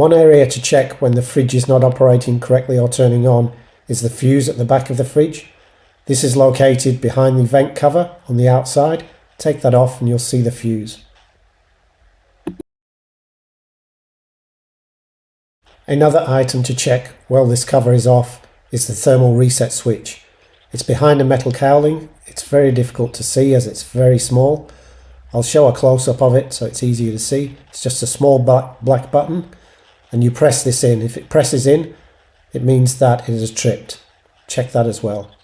One area to check when the fridge is not operating correctly or turning on is the fuse at the back of the fridge. This is located behind the vent cover on the outside. Take that off and you'll see the fuse. Another item to check while this cover is off is the thermal reset switch. It's behind a metal cowling. It's very difficult to see as it's very small. I'll show a close-up of it so it's easier to see. It's just a small black button and you press this in. If it presses in, it means that it is tripped. Check that as well.